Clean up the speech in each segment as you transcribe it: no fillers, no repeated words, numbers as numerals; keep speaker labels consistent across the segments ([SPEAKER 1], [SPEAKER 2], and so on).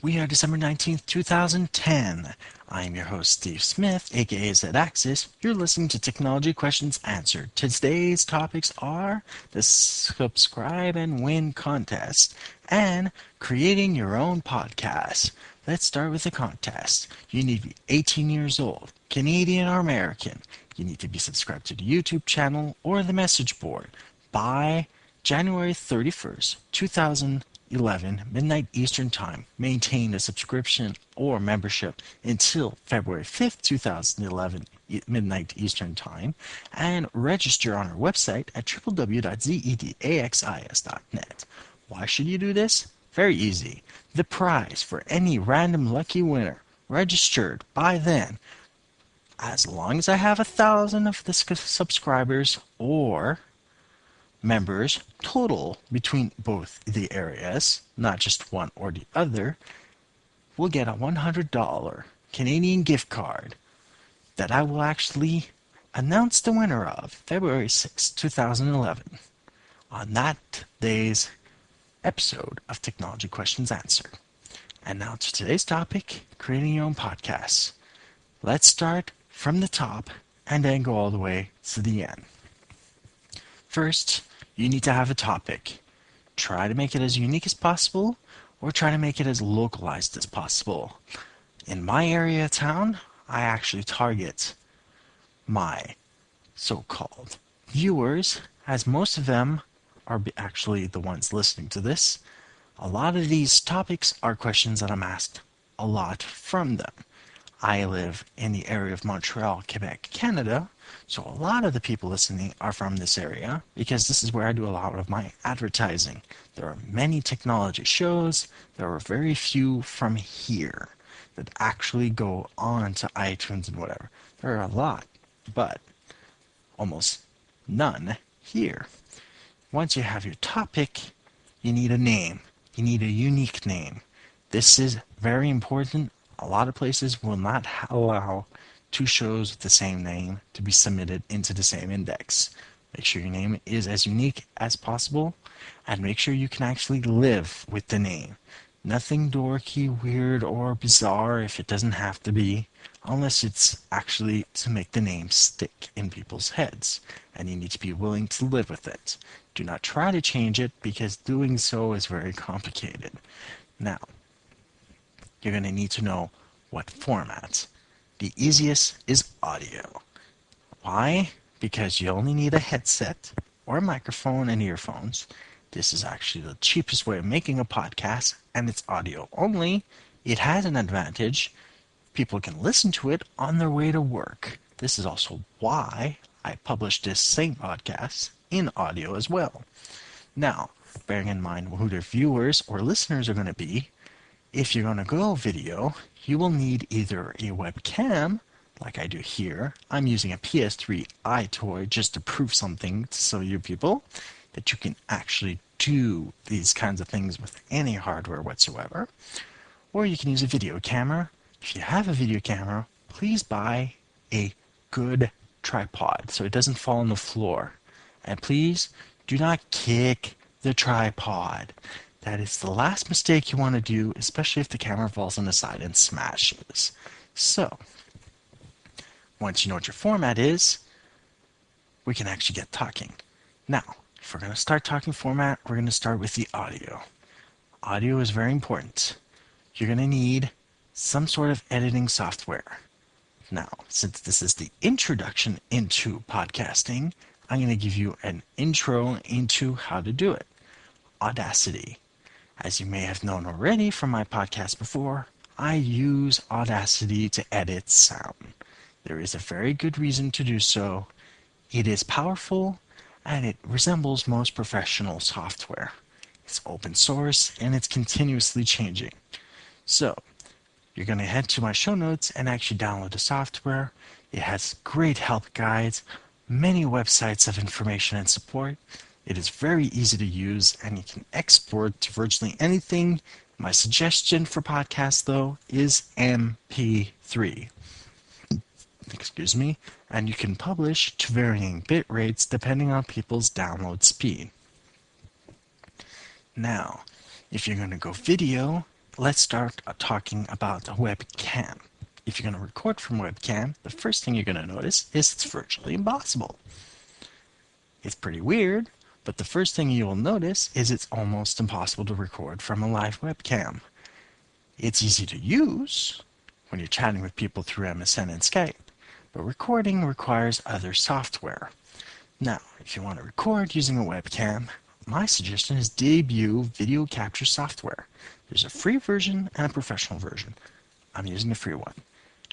[SPEAKER 1] We are December 19th, 2010. I'm your host, Steve Smith, aka Z-Axis. You're listening to Technology Questions Answered. Today's topics are the Subscribe and Win contest and creating your own podcast. Let's start with the contest. You need to be 18 years old, Canadian or American. You need to be subscribed to the YouTube channel or the message board by January 31st, 2011, midnight Eastern Time. Maintain a subscription or membership until February 5th, 2011, midnight Eastern Time, and register on our website at www.zedaxis.net. Why should you do this? Very easy. The prize for any random lucky winner registered by then, as long as I have 1,000 of the subscribers or members total between both the areas, not just one or the other, will get a $100 Canadian gift card that I will actually announce the winner of February 6, 2011, on that day's episode of Technology Questions Answered. And now to today's topic, creating your own podcasts. Let's start from the top and then go all the way to the end. First, you need to have a topic. Try to make it as unique as possible, or try to make it as localized as possible. In my area of town, I actually target my so-called viewers, as most of them are actually the ones listening to this. A lot of these topics are questions that I'm asked a lot from them. I live in the area of Montreal, Quebec, Canada, so a lot of the people listening are from this area because this is where I do a lot of my advertising. There are many technology shows. There are very few from here that actually go on to iTunes and whatever. There are a lot, but almost none here. Once you have your topic, you need a name. You need a unique name. This is very important. A lot of places will not allow two shows with the same name to be submitted into the same index. Make sure your name is as unique as possible, and make sure you can actually live with the name. Nothing dorky, weird, or bizarre if it doesn't have to be, unless it's actually to make the name stick in people's heads, and you need to be willing to live with it. Do not try to change it, because doing so is very complicated. Now, you're going to need to know what format. The easiest is audio. Why? Because you only need a headset or a microphone and earphones. This is actually the cheapest way of making a podcast, and it's audio only. It has an advantage. People can listen to it on their way to work. This is also why I publish this same podcast in audio as well. Now, bearing in mind who their viewers or listeners are going to be, if you're going to go video, you will need either a webcam, like I do here. I'm using a PS3 iToy just to prove something to some of you people, that you can actually do these kinds of things with any hardware whatsoever. Or you can use a video camera. If you have a video camera, please buy a good tripod so it doesn't fall on the floor. And please do not kick the tripod. That is the last mistake you want to do, especially if the camera falls on the side and smashes. So, once you know what your format is, we can actually get talking. Now, if we're going to start talking format, we're going to start with the audio. Audio is very important. You're going to need some sort of editing software. Now, since this is the introduction into podcasting, I'm going to give you an intro into how to do it. Audacity. As you may have known already from my podcast before, I use Audacity to edit sound. There is a very good reason to do so. It is powerful, and it resembles most professional software. It's open source, and it's continuously changing. So, you're going to head to my show notes and actually download the software. It has great help guides, many websites of information and support. It is very easy to use, and you can export to virtually anything. My suggestion for podcasts, though, is MP3. Excuse me. And you can publish to varying bit rates depending on people's download speed. Now, if you're going to go video, let's start talking about a webcam. If you're going to record from webcam, the first thing you're going to notice is it's virtually impossible. It's pretty weird, but the first thing you will notice is it's almost impossible to record from a live webcam. It's easy to use when you're chatting with people through MSN and Skype, but recording requires other software. Now, if you want to record using a webcam, my suggestion is Debut Video Capture Software. There's a free version and a professional version. I'm using the free one.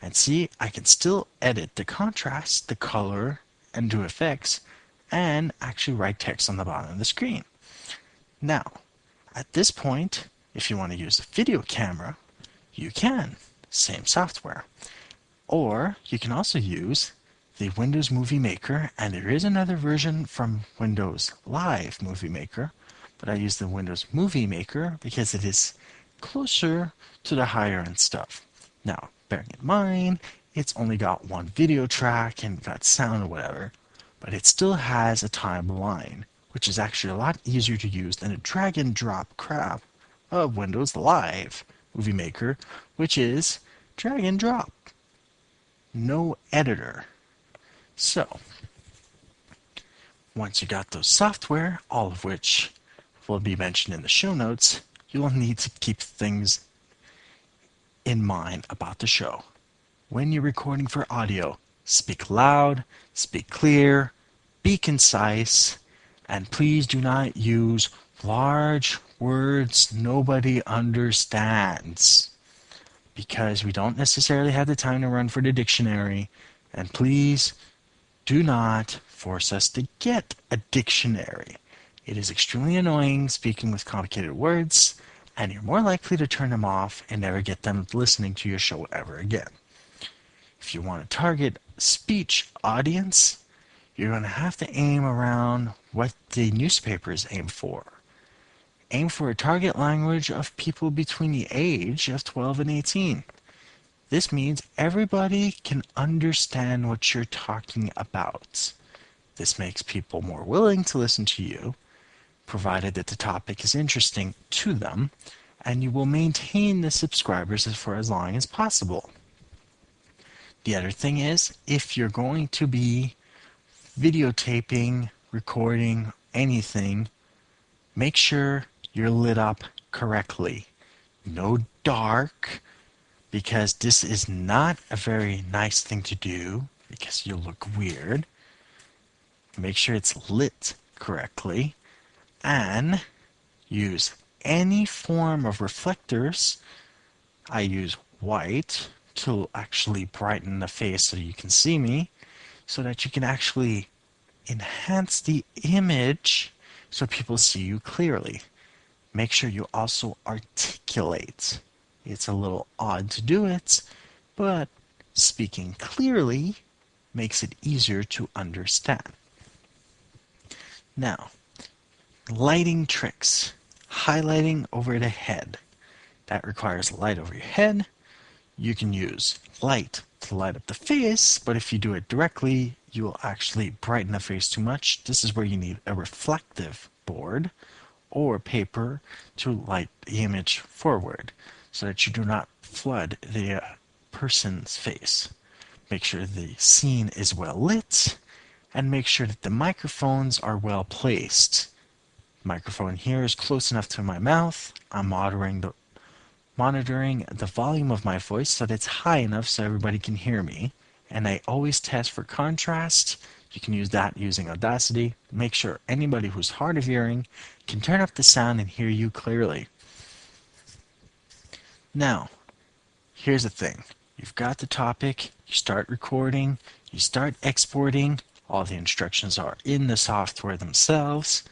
[SPEAKER 1] And see, I can still edit the contrast, the color, and do effects, and actually write text on the bottom of the screen. Now, at this point, if you want to use a video camera, you can. Same software. Or you can also use the Windows Movie Maker, and there is another version from Windows Live Movie Maker, but I use the Windows Movie Maker because it is closer to the higher end stuff. Now, bearing in mind, it's only got one video track and got sound or whatever, but it still has a timeline, which is actually a lot easier to use than a drag and drop crap of Windows Live Movie Maker, which is drag and drop. No editor. So, once you got those software, all of which will be mentioned in the show notes, you will need to keep things in mind about the show. When you're recording for audio, speak loud, speak clear, be concise, and please do not use large words nobody understands, because we don't necessarily have the time to run for the dictionary, and please do not force us to get a dictionary. It is extremely annoying speaking with complicated words, and you're more likely to turn them off and never get them listening to your show ever again. If you want to target speech audience, you're going to have to aim around what the newspapers aim for. Aim for a target language of people between the age of 12 and 18. This means everybody can understand what you're talking about. This makes people more willing to listen to you, provided that the topic is interesting to them, and you will maintain the subscribers for as long as possible. The other thing is, if you're going to be videotaping, recording, anything, make sure you're lit up correctly. No dark, because this is not a very nice thing to do, because you'll look weird. Make sure it's lit correctly, and use any form of reflectors. I use white to actually brighten the face so you can see me, so that you can actually enhance the image so people see you clearly. Make sure you also articulate. It's a little odd to do it, but speaking clearly makes it easier to understand. Now, lighting tricks. Highlighting over the head. That requires light over your head. You can use light to light up the face, but if you do it directly, you will actually brighten the face too much. This is where you need a reflective board or paper to light the image forward, so that you do not flood the person's face. Make sure the scene is well lit, and make sure that the microphones are well placed. The microphone here is close enough to my mouth. I'm monitoring the volume of my voice so that it's high enough so everybody can hear me. And I always test for contrast. You can use that using Audacity. Make sure anybody who's hard of hearing can turn up the sound and hear you clearly. Now, here's the thing. You've got the topic, you start recording, you start exporting, all the instructions are in the software themselves.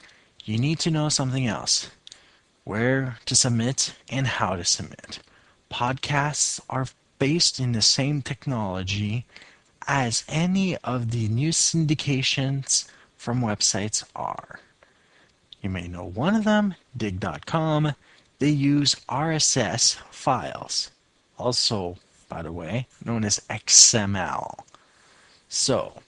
[SPEAKER 1] You need to know something else. Where to submit and how to submit. Podcasts are based in the same technology as any of the news syndications from websites are. You may know one of them, Dig.com. They use RSS files, also, by the way, known as XML. So,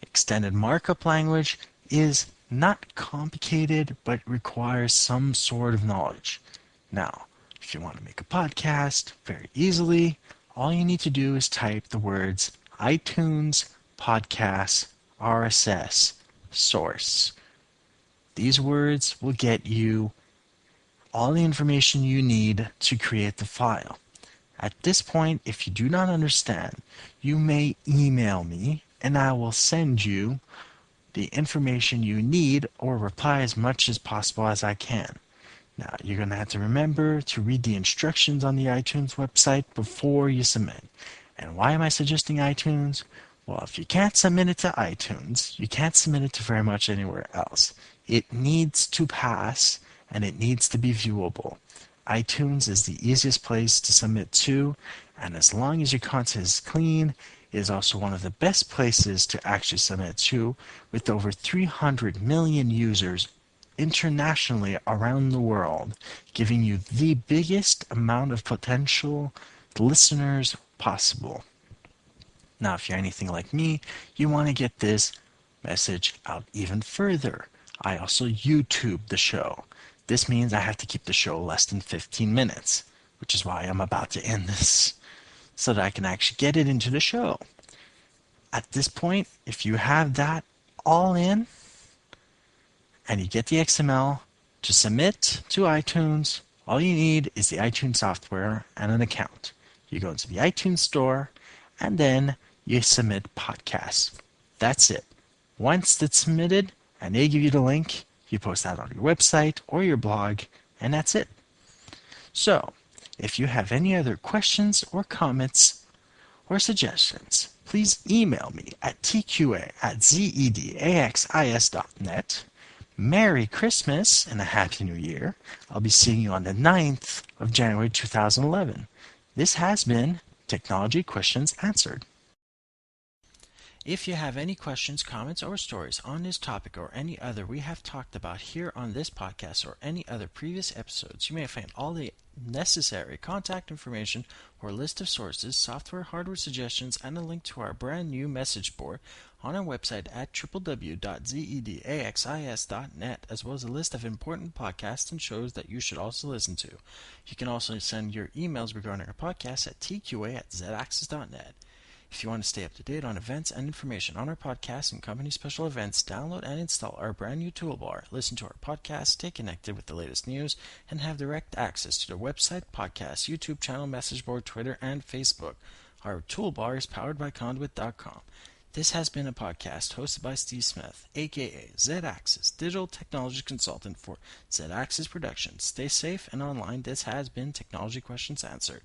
[SPEAKER 1] extended markup language is not complicated, but requires some sort of knowledge. Now, If you want to make a podcast very easily, all you need to do is type the words iTunes Podcasts RSS source. These words will get you all the information you need to create the file. At this point, if you do not understand, you may email me and I will send you the information you need or reply as much as possible as I can. Now, you're going to have to remember to read the instructions on the iTunes website before you submit. And why am I suggesting iTunes? Well, if you can't submit it to iTunes, you can't submit it to very much anywhere else. It needs to pass and it needs to be viewable. iTunes is the easiest place to submit to, and as long as your content is clean, it is also one of the best places to actually submit to, with over 300 million users internationally around the world, giving you the biggest amount of potential listeners possible. Now, if you're anything like me, you want to get this message out even further. I also YouTube the show. This means I have to keep the show less than 15 minutes, which is why I'm about to end this, so that I can actually get it into the show. At this point, if you have that all in, and you get the XML to submit to iTunes, all you need is the iTunes software and an account. You go into the iTunes store, and then you submit podcasts. That's it. Once it's submitted, and they give you the link, you post that on your website or your blog, and that's it. So, if you have any other questions or comments or suggestions, please email me at tqa@zedaxis.net. Merry Christmas and a Happy New Year. I'll be seeing you on the 9th of January 2011. This has been Technology Questions Answered. If you have any questions, comments, or stories on this topic or any other we have talked about here on this podcast or any other previous episodes, you may find all the necessary contact information or list of sources, software, hardware suggestions, and a link to our brand new message board on our website at www.zedaxis.net, as well as a list of important podcasts and shows that you should also listen to. You can also send your emails regarding our podcast at tqa@zedaxis.net. If you want to stay up to date on events and information on our podcast and company special events, download and install our brand new toolbar, listen to our podcast, stay connected with the latest news, and have direct access to the website, podcast, YouTube channel, message board, Twitter, and Facebook. Our toolbar is powered by Conduit.com. This has been a podcast hosted by Steve Smith, aka Z-Axis, digital technology consultant for Z-Axis Productions. Stay safe and online. This has been Technology Questions Answered.